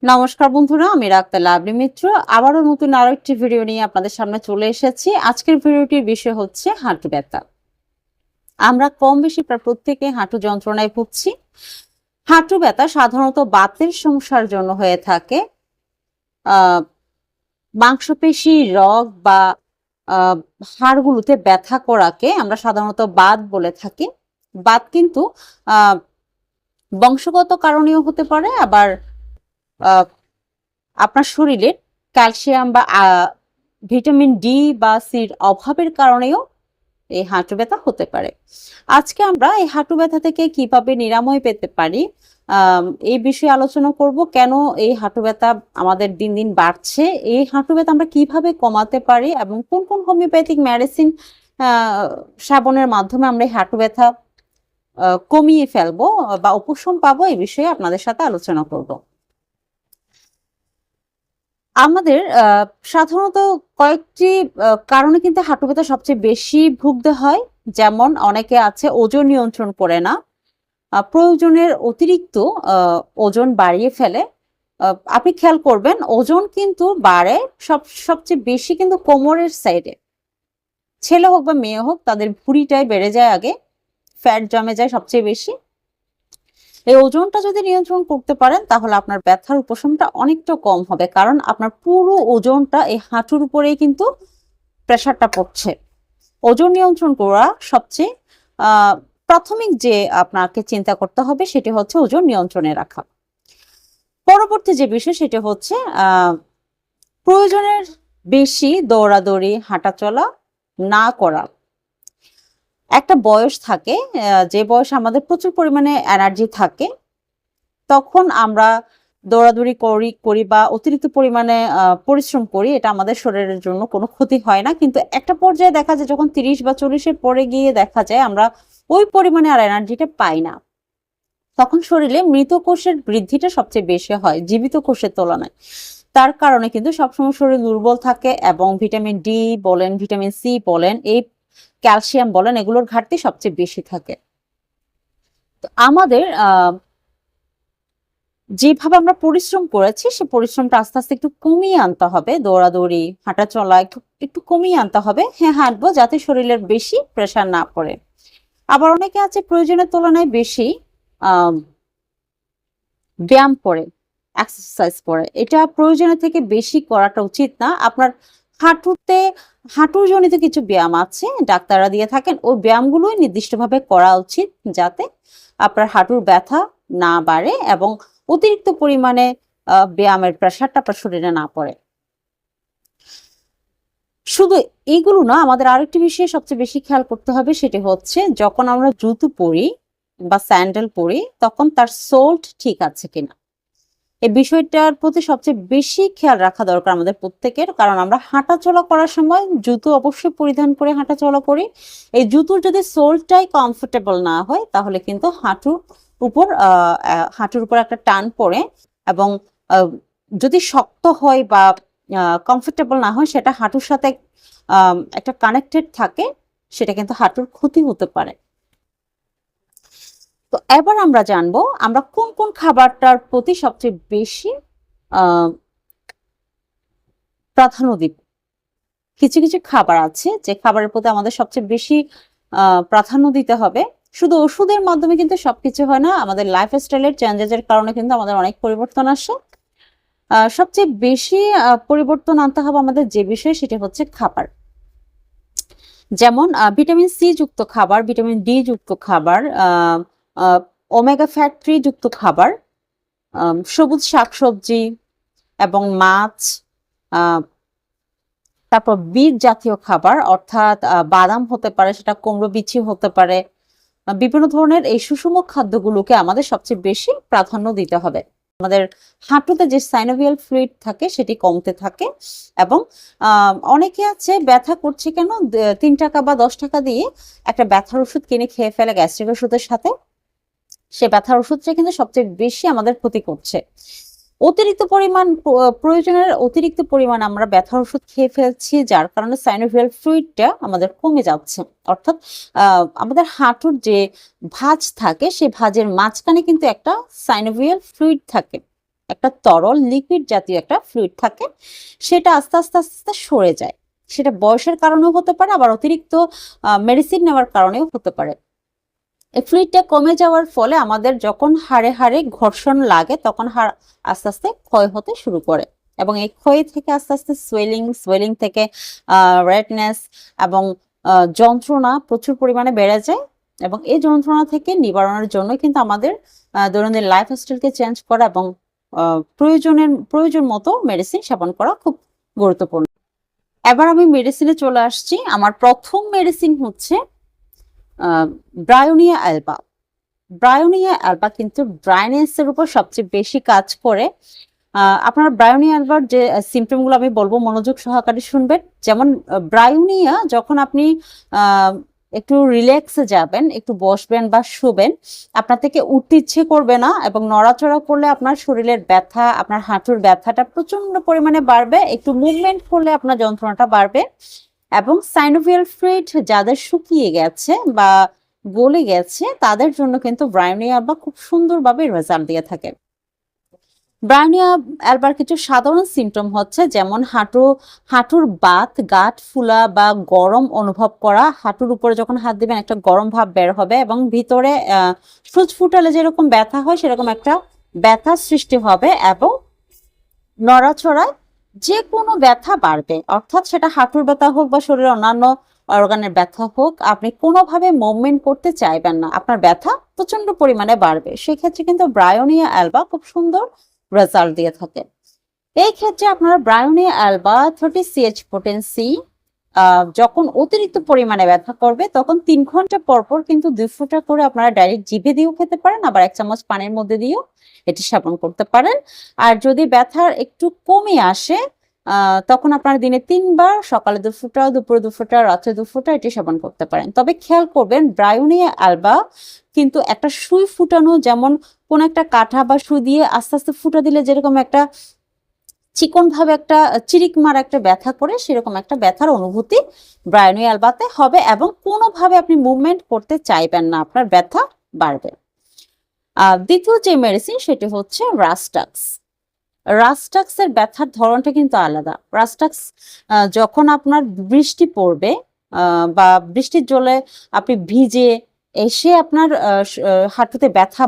নমস্কার বন্ধুরা, আমি ডাক্তার লাভলি মিত্র। আবারও নতুন আরো একটি ভিডিও নিয়ে আপনাদের সামনে চলে এসেছি। আজকের ভিডিওটির বিষয় হচ্ছে হাঁটু ব্যথা। আমরা কম বেশি প্রায় প্রত্যেকে হাঁটু যন্ত্রণায় ভুগছি। হাঁটু ব্যথা সাধারণত বাতের সমস্যার জন্য হয়ে থাকে। আহ মাংসপেশি, রগ বা আহ হাড়গুলোতে ব্যথা করাকে আমরা সাধারণত বাত বলে থাকি। বাত কিন্তু আহ বংশগত কারণেও হতে পারে, আবার আহ আপনার শরীরের ক্যালসিয়াম বা ভিটামিন ডি বা সির অভাবের কারণেও এই হাঁটু ব্যথা হতে পারে। আজকে আমরা এই হাঁটু ব্যথা থেকে কিভাবে নিরাময় পেতে পারি এই বিষয়ে আলোচনা করব। কেন এই হাঁটু ব্যথা আমাদের দিন দিন বাড়ছে, এই হাঁটু ব্যথা আমরা কিভাবে কমাতে পারি এবং কোন কোন হোমিওপ্যাথিক মেডিসিন সেবনের মাধ্যমে আমরা এই হাঁটু ব্যথা কমিয়ে ফেলবো বা উপশম পাবো, এই বিষয়ে আপনাদের সাথে আলোচনা করব। আমাদের সাধারণত কয়েকটি কারণে কিন্তু হাঁটু ব্যথা সবচেয়ে বেশি ভুগতে হয়। যেমন অনেকে আছে ওজন নিয়ন্ত্রণ করে না, প্রয়োজনের অতিরিক্ত ওজন বাড়িয়ে ফেলে। আপনি খেয়াল করবেন ওজন কিন্তু বাড়ে সবচেয়ে বেশি কিন্তু কোমরের সাইডে। ছেলে হোক বা মেয়ে হোক, তাদের ভুঁড়িটাই বেড়ে যায়, আগে ফ্যাট জমে যায় সবচেয়ে বেশি। এই ওজনটা যদি নিয়ন্ত্রণ করতে পারেন তাহলে আপনার ব্যথার উপশমটা অনেকটা কম হবে, কারণ আপনার পুরো ওজনটা এই হাঁটুর উপরেই কিন্তু প্রেসারটা পড়ছে। ওজন নিয়ন্ত্রণ করা সবচেয়ে প্রাথমিক যে আপনাকে চিন্তা করতে হবে সেটি হচ্ছে ওজন নিয়ন্ত্রণে রাখা। পরবর্তী যে বিষয় সেটি হচ্ছে প্রয়োজনের বেশি দৌড়াদৌড়ি, হাঁটাচলা না করা। একটা বয়স থাকে, যে বয়সে আমাদের প্রচুর পরিমাণে এনার্জি থাকে, তখন আমরা দৌড়াদৌড়ি করি বা অতিরিক্ত পরিমাণে পরিশ্রম করি, এটা আমাদের শরীরের জন্য কোনো ক্ষতি হয় না। কিন্তু একটা পর্যায়ে দেখা যায় যখন 30 বা 40-এর পরে গিয়ে দেখা যায় আমরা ওই পরিমাণে আর এনার্জিটা পাই না। তখন শরীরে মৃত কোষের বৃদ্ধিটা সবচেয়ে বেশি হয় জীবিত কোষের তুলনায়। তার কারণে কিন্তু সবসময় শরীর দুর্বল থাকে এবং ভিটামিন ডি বলেন, ভিটামিন সি বলেন, এই ক্যালসিয়াম বলেন, এগুলোর ঘাটতি সবচেয়ে বেশি থাকে। তো আমাদের যেভাবে আমরা পরিশ্রম করেছি সে পরিশ্রমটা আস্তে আস্তে একটু কমিয়ে আনতে হবে। দৌড়াদৌড়ি, হাঁটা চলা একটু একটু কমিয়ে আনতে হবে। হ্যাঁ, হাঁটবো যাতে শরীরের বেশি প্রেসার না পড়ে। আবার অনেকে আছে প্রয়োজনের তুলনায় বেশি ব্যায়াম করে, এক্সারসাইজ করে। এটা প্রয়োজনের থেকে বেশি করাটা উচিত না। আপনার হাঁটুতে হাঁটুর জনিত কিছু ব্যায়াম আছে ডাক্তাররা দিয়ে থাকেন, ওই ব্যায়ামগুলোই নির্দিষ্টভাবে করা উচিত যাতে আপনার হাঁটুর ব্যথা না বাড়ে এবং অতিরিক্ত পরিমাণে ব্যায়ামের প্রেশারটা আপনার শরীরে না পড়ে। শুধু এইগুলো না, আমাদের আরেকটি বিষয়ে সবচেয়ে বেশি খেয়াল করতে হবে, সেটি হচ্ছে যখন আমরা জুতো পরি বা স্যান্ডেল পরি তখন তার সোল্ট ঠিক আছে কিনা। এই বিষয়টার প্রতি সবচেয়ে বেশি খেয়াল রাখা দরকার আমাদের প্রত্যেকের, কারণ আমরা হাঁটাচলা করার সময় জুতো অবশ্যই পরিধান করে হাঁটাচলা করি। এই জুতোর যদি সোলটাই কমফোর্টেবল না হয় তাহলে কিন্তু হাঁটুর উপর একটা টান পড়ে এবং যদি শক্ত হয় বা কমফোর্টেবল না হয়, সেটা হাঁটুর সাথে একটা কানেক্টেড থাকে, সেটা কিন্তু হাঁটুর ক্ষতি হতে পারে। তো এবার আমরা জানবো আমরা কোন কোন খাবারটার প্রতি সবচেয়ে বেশি প্রাধান্য দিব। কিছু কিছু খাবার আছে যে খাবারের প্রতি আমাদের সবচেয়ে বেশি প্রাধান্য দিতে হবে। শুধু ওষুধের মাধ্যমে কিন্তু সবকিছু হয় না, আমাদের লাইফস্টাইলের চেঞ্জেসের কারণে কিন্তু আমাদের অনেক পরিবর্তন আসে। সবচেয়ে বেশি পরিবর্তন আনতে হবে আমাদের যে বিষয় সেটা হচ্ছে খাবার। যেমন ভিটামিন সি যুক্ত খাবার, ভিটামিন ডি যুক্ত খাবার, ওমেগা ফ্যাট 3 যুক্ত খাবার, সবুজ শাকসবজি এবং মাছ, তারপর বীজ জাতীয় খাবার অর্থাৎ বাদাম হতে পারে, সেটা কুমড়ো বিচি হতে পারে। বিভিন্ন ধরনের এই সুষম খাদ্যগুলোকে আমাদের সবচেয়ে বেশি প্রাধান্য দিতে হবে। আমাদের হাঁটুতে যে সাইনোভিয়াল ফ্লুইড থাকে সেটি কমতে থাকে এবং অনেকে আছে ব্যথা করছে কেন 3 টাকা বা 10 টাকা দিয়ে একটা ব্যথার ওষুধ কিনে খেয়ে ফেলে গ্যাস্ট্রিক ওষুধের সাথে। সে ব্যথার ওষুধটা কিন্তু সবচেয়ে বেশি আমাদের ক্ষতি করছে। প্রয়োজনের অতিরিক্ত পরিমাণ আমরা ব্যথার ওষুধ খেয়ে ফেলছি, যার কারণে সাইনোভিয়াল ফ্লুইডটা আমাদের কমে যাচ্ছে। অর্থাৎ আমাদের হাঁটুর যে ভাঁজ থাকে সেই ভাঁজের মাঝখানে কিন্তু একটা সাইনোভিয়াল ফ্লুইড থাকে। একটা তরল লিকুইড জাতীয় একটা ফ্লুইড থাকে, সেটা আস্তে আস্তে আস্তে আস্তে সরে যায়। সেটা বয়সের কারণেও হতে পারে, আবার অতিরিক্ত মেডিসিন নেওয়ার কারণেও হতে পারে। এই ফ্লুইডটা কমে যাওয়ার ফলে আমাদের যখন হাড়ে হাড়ে ঘর্ষণ লাগে তখন হাড় আস্তে আস্তে ক্ষয় হতে শুরু করে, এবং এই ক্ষয় থেকে আস্তে আস্তে সোয়েলিং থেকে রেডনেস এবং যন্ত্রণা প্রচুর পরিমাণে বেড়ে যায়। এবং এই যন্ত্রণা থেকে নিবারণের জন্য কিন্তু আমাদের দৈনন্দিন লাইফস্টাইলকে চেঞ্জ করা এবং প্রয়োজন মতো মেডিসিন সেবন করা খুব গুরুত্বপূর্ণ। এবার আমি মেডিসিনে চলে আসছি। আমার প্রথম মেডিসিন হচ্ছে ব্রায়োনিয়া অ্যালবা। ব্রায়োনিয়া অ্যালবা কিন্তু ড্রাইনেসের উপর সবচেয়ে বেশি কাজ করে। আপনারা ব্রায়োনিয়া অ্যালবার যে সিমটমগুলো আমি বলবো মনোযোগ সহকারে শুনবেন। যেমন ব্রায়োনিয়া, যখন আপনি একটু রিল্যাক্সে যাবেন, একটু বসবেন বা শুবেন, আপনার থেকে উঠতে ইচ্ছে করবে না, এবং নড়াচড়া করলে আপনার শরীরের ব্যথা, আপনার হাঁটুর ব্যথাটা প্রচন্ড পরিমাণে বাড়বে, একটু মুভমেন্ট করলে আপনার যন্ত্রণাটা বাড়বে। এবং সাইনোভিয়াল ফ্লুইড যাদের শুকিয়ে গেছে বা গলে গেছে তাদের জন্য কিন্তু ব্রায়োনিয়া অ্যালবা খুব সুন্দরভাবে রেজাল্ট দিয়ে থাকে। ব্রায়োনিয়া অ্যালবার কিছু সাধারণ সিমটম হচ্ছে যেমন হাঁটুর বাত, গাঁট ফুলা বা গরম অনুভব করা, হাঁটুর উপরে যখন হাত দিবেন একটা গরম ভাব বের হবে, এবং ভিতরে সূচ ফুটালে যেরকম ব্যথা হয় সেরকম একটা ব্যথা সৃষ্টি হবে, এবং নড়াচড়ায় যে কোনো ব্যথা বাড়বে, অর্থাৎ সেটা হাঁটুর ব্যথা হোক বা শরীরের অন্যান্য অর্গানের ব্যথা হোক, আপনি কোনোভাবে মুভমেন্ট করতে চাইবেন না, আপনার ব্যথা প্রচন্ড পরিমাণে বাড়বে। সেক্ষেত্রে কিন্তু ব্রায়োনিয়া অ্যালবা খুব সুন্দর রেজাল্ট দিয়ে থাকে। এই ক্ষেত্রে আপনারা ব্রায়োনিয়া অ্যালবা 30 CH পোটেন্সি যখন অতিরিক্ত পরিমাণে ব্যথা করবে তখন 3 ঘন্টা পর পর কিন্তু 2 ফোঁটা করে আপনারা ডাইরেক্ট জিভে দিয়েও খেতে পারেন, আবার 1 চামচ পানির মধ্যে দিয়েও এটি সেবন করতে পারেন। আর যদি ব্যথার একটু কমে আসে তখন আপনারা দিনে 3 বার, সকালে 2 ফোঁটা, দুপুরে 2 ফোঁটা, রাত্রে 2 ফোঁটা এটি সেবন করতে পারেন। তবে খেয়াল করবেন ব্রায়োনিয়া অ্যালবা কিন্তু একটা সুই ফুটানো, যেমন কোন একটা কাঠা বা সুই দিয়ে আস্তে আস্তে ফুটা দিলে যেরকম একটা চিকন ভাবে একটা চিরিক মার একটা ব্যথা করে, সেরকম একটা ব্যথার অনুভূতি ব্রায়োনিয়া অ্যালবাতে হবে, এবং কোনোভাবে আপনি মুভমেন্ট করতে চাইবেন না, আপনার ব্যথা বাড়বে। দ্বিতীয় যে মেডিসিন সেটি হচ্ছে রাস্টাক্স। রাস্টাক্সের ব্যথার ধরনটা কিন্তু আলাদা। রাস্টাক্স যখন আপনার বৃষ্টি পড়বে বা বৃষ্টির জলে আপনি ভিজে এসে আপনার হাঁটুতে ব্যথা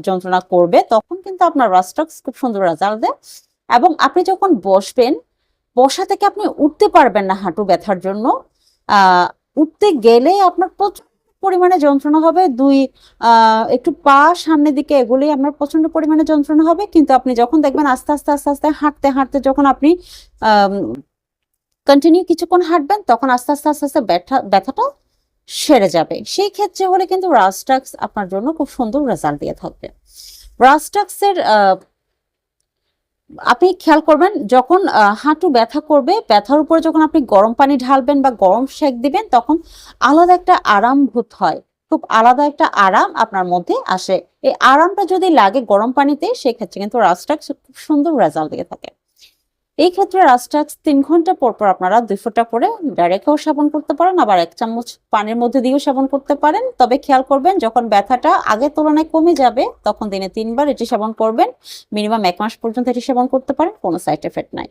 যন্ত্রণা করবে, তখন কিন্তু আপনার রাস্টাক্স খুব সুন্দর রেজাল্ট দেয়। এবং আপনি যখন বসবেন, বসা থেকে আপনি উঠতে পারবেন না হাঁটু ব্যথার জন্য, উঠতে গেলে আপনার প্রচুর পরিমাণে যন্ত্রণা হবে, একটু পা সামনের দিকে এগুলোই আপনার প্রচন্ড পরিমাণে যন্ত্রণা হবে। কিন্তু আপনি যখন দেখবেন আস্তে আস্তে আস্তে আস্তে হাঁটতে হাঁটতে যখন আপনি কন্টিনিউ কিছুক্ষণ হাঁটবেন, তখন আস্তে আস্তে আস্তে আস্তে ব্যথাটা সেরে যাবে। সেই ক্ষেত্রে হলে কিন্তু রাস্টাক্স আপনার জন্য খুব সুন্দর রেজাল্ট দিয়ে থাকবে। রাস্টাক্সের আপনি খেয়াল করবেন যখন হাঁটু ব্যথা করবে, ব্যথার উপরে যখন আপনি গরম পানি ঢালবেন বা গরম সেক দিবেন, তখন আলাদা একটা আরাম বোধ হয়, খুব আলাদা একটা আরাম আপনার মধ্যে আসে। এই আরামটা যদি লাগে গরম পানিতে, সেক্ষেত্রে কিন্তু রাস্টাক্স খুব সুন্দর রেজাল্ট দিয়ে থাকে। এই ক্ষেত্রে রাস্টাক্স 3 ঘন্টা পর পর আপনারা 2 ফোঁটা করে ডাইরেক্টও সেবন করতে পারেন, আবার 1 চামচ পানির মধ্যে দিয়েও সেবন করতে পারেন। তবে খেয়াল করবেন যখন ব্যথাটা আগের তুলনায় কমে যাবে তখন দিনে 3 বার এটি সেবন করবেন। মিনিমাম 1 মাস পর্যন্ত এটি সেবন করতে পারেন, কোনো সাইড এফেক্ট নাই।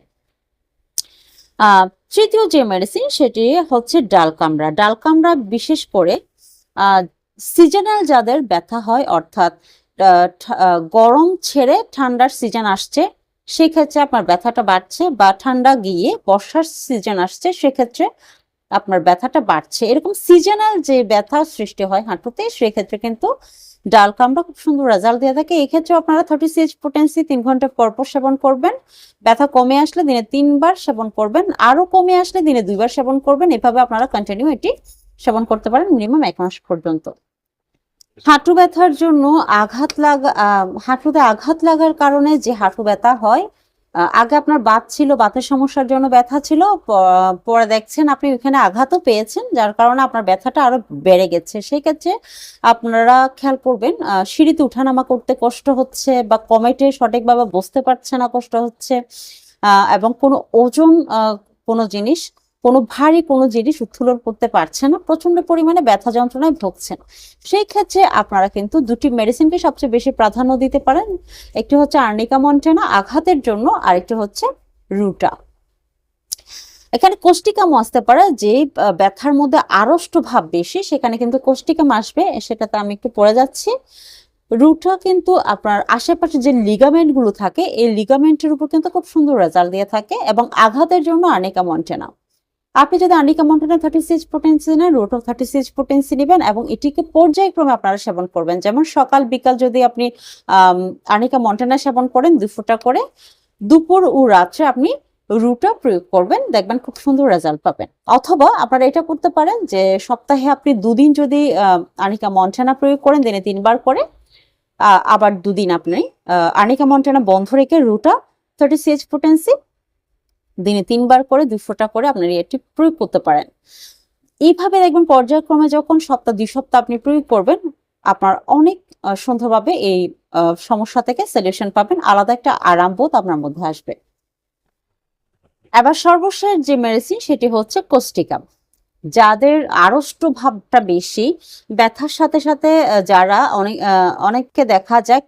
তৃতীয় যে মেডিসিন সেটি হচ্ছে ডালকামড়া। ডালকামড়া বিশেষ করে সিজনাল যাদের ব্যথা হয়, অর্থাৎ গরম ছেড়ে ঠান্ডার সিজন আসছে, সেক্ষেত্রে আপনার ব্যথাটা বাড়ছে, বা ঠান্ডা গিয়ে বর্ষার সিজন আসছে সেক্ষেত্রে আপনার ব্যথাটা বাড়ছে, এরকম সিজনাল যে ব্যথা সৃষ্টি হয় হাঁটুতে, সেক্ষেত্রে কিন্তু ডালকামড়া খুব সুন্দর রেজাল্ট দিয়ে থাকে। এই ক্ষেত্রে আপনারা 30 CH পোটেন্সি 3 ঘন্টা পর পর সেবন করবেন। ব্যথা কমে আসলে দিনে 3 বার সেবন করবেন, আরো কমে আসলে দিনে 2 বার সেবন করবেন। এভাবে আপনারা কন্টিনিউ এটি সেবন করতে পারেন মিনিমাম 1 মাস পর্যন্ত। হাঁটু ব্যথার জন্য হাঁটুতে আঘাত লাগার কারণে যে হাঁটু ব্যথা হয়, আগে আপনার বাত ছিল, বাতের সমস্যার জন্য ব্যথা ছিল, পরে দেখছেন আপনি ওখানে আঘাতও পেয়েছেন, যার কারণে আপনার ব্যথাটা আরো বেড়ে গেছে। সেই ক্ষেত্রে আপনারা খেয়াল করবেন সিঁড়িতে উঠানামা করতে কষ্ট হচ্ছে, বা কমেটে সঠিকভাবে বসতে পারছে না, কষ্ট হচ্ছে, এবং কোনো ওজন কোনো জিনিস কোনো ভারী কোনো জিনিস উত্তোলন করতে পারছেন না, প্রচন্ড পরিমাণে ব্যথা যন্ত্রণায় ভুগছেন, সেই ক্ষেত্রে আপনারা কিন্তু দুটি মেডিসিনকে সবচেয়ে বেশি প্রাধান্য দিতে পারেন। একটি হচ্ছে আর্নিকা মন্টেনা আঘাতের জন্য, আরেকটি হচ্ছে রুটা। এখানে কোষ্টিকাম আসতে পারে, যে ব্যথার মধ্যে আড়ষ্ট ভাব বেশি সেখানে কিন্তু কোষ্টিকাম আসবে, সেটাতে আমি একটু পড়ে যাচ্ছি। রুটা কিন্তু আপনার আশেপাশে যে লিগামেন্ট গুলো থাকে এই লিগামেন্টের উপর কিন্তু খুব সুন্দর রেজাল্ট দিয়ে থাকে, এবং আঘাতের জন্য আর্নিকা মন্টেনা। আপনি যদি আর্নিকা মন্টেনা 36 পোটেন্সি নেন, রুটা 36 পোটেন্সি নেবেন এবং এটিকে পর্যায়ক্রমে আপনারা সেবন করবেন। যেমন সকাল বিকাল যদি আপনি আর্নিকা মন্টেনা সেবন করেন 2 ফোঁটা করে, দুপুর ও রাত্রে আপনি রুটা প্রয়োগ করবেন, দেখবেন খুব সুন্দর রেজাল্ট পাবেন। অথবা আপনারা এটা করতে পারেন যে সপ্তাহে আপনি 2 দিন যদি আর্নিকা মন্টেনা প্রয়োগ করেন, দিনে 3 বার করে, আবার 2 দিন আপনি আর্নিকা মন্টেনা বন্ধ রেখে রুটা 30 পোটেন্সি দিনে 3 বার করে 2 ফোঁটা করে আপনারা এটি প্রয়োগ করতে পারেন। এইভাবে দেখবেন পর্যায়ক্রমে যখন সপ্তাহ 2 সপ্তাহ আপনি প্রয়োগ করবেন, আপনার অনেক সুন্দরভাবে এই সমস্যা থেকে সলিউশন পাবেন, আলাদা একটা আরাম বোধ আপনার মধ্যে আসবে। এবার সর্বশেষ যে মেডিসিন সেটি হচ্ছে কোষ্টিকাম। যাদের আড়ষ্ট ভাবটা বেশি, ব্যথার সাথে সাথে যারা অনেককে দেখা যায়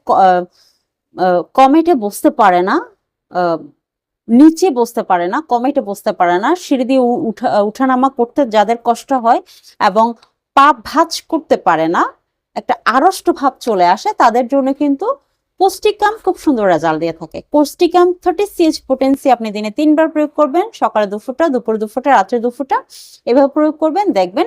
কমেটে বসতে পারে না, নিচে বসতে পারে না, কমেটে বসতে পারে না, সিঁড়ি দিয়ে উঠানামা করতে যাদের কষ্ট হয় এবং পা ভাঁজ করতে পারে না, একটা আড়ষ্ট ভাব চলে আসে, তাদের জন্য কিন্তু কোষ্টিকাম খুব সুন্দর রেজাল্ট দিয়ে থাকে। কোষ্টিকাম 30 পোটেন্সি আপনি দিনে 3 বার প্রয়োগ করবেন, সকালে 2 ফোঁটা, দুপুরে 2 ফোঁটা, রাত্রে 2 ফোঁটা, এভাবে প্রয়োগ করবেন। দেখবেন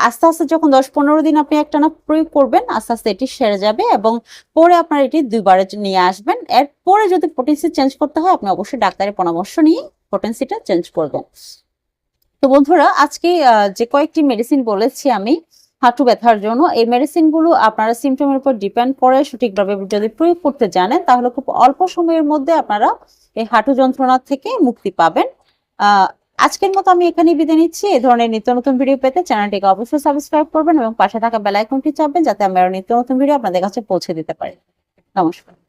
আস্তে আস্তে যখন 10-15 দিন আপনি একটানা প্রয়োগ করবেন, আস্তে আস্তে এটি সেরে যাবে এবং পরে আপনার এটি 2 বারে নিয়ে আসবেন। এরপরে যদি পোটেন্সি চেঞ্জ করতে হয় আপনি অবশ্যই ডাক্তারের পরামর্শ নিয়ে পোটেন্সিটা চেঞ্জ করবেন। তো বন্ধুরা, আজকে যে কয়েকটি মেডিসিন বলেছি আমি হাঁটু ব্যথার জন্য, এই মেডিসিন গুলো আপনারা সিমটমের উপর ডিপেন্ড করে সঠিকভাবে যদি প্রয়োগ করতে জানেন, তাহলে খুব অল্প সময়ের মধ্যে আপনারা এই হাঁটু যন্ত্রণা থেকে মুক্তি পাবেন। আজকের মতো আমি এখানেই বিদায় নিচ্ছি। এই ধরনের নিত্য নতুন ভিডিও পেতে চ্যানেলটিকে অবশ্যই সাবস্ক্রাইব করবেন এবং পাশে থাকা বেল আইকনটি চাপবেন, যাতে আমি আরো নিত্য নতুন ভিডিও আপনাদের কাছে পৌঁছে দিতে পারি। নমস্কার।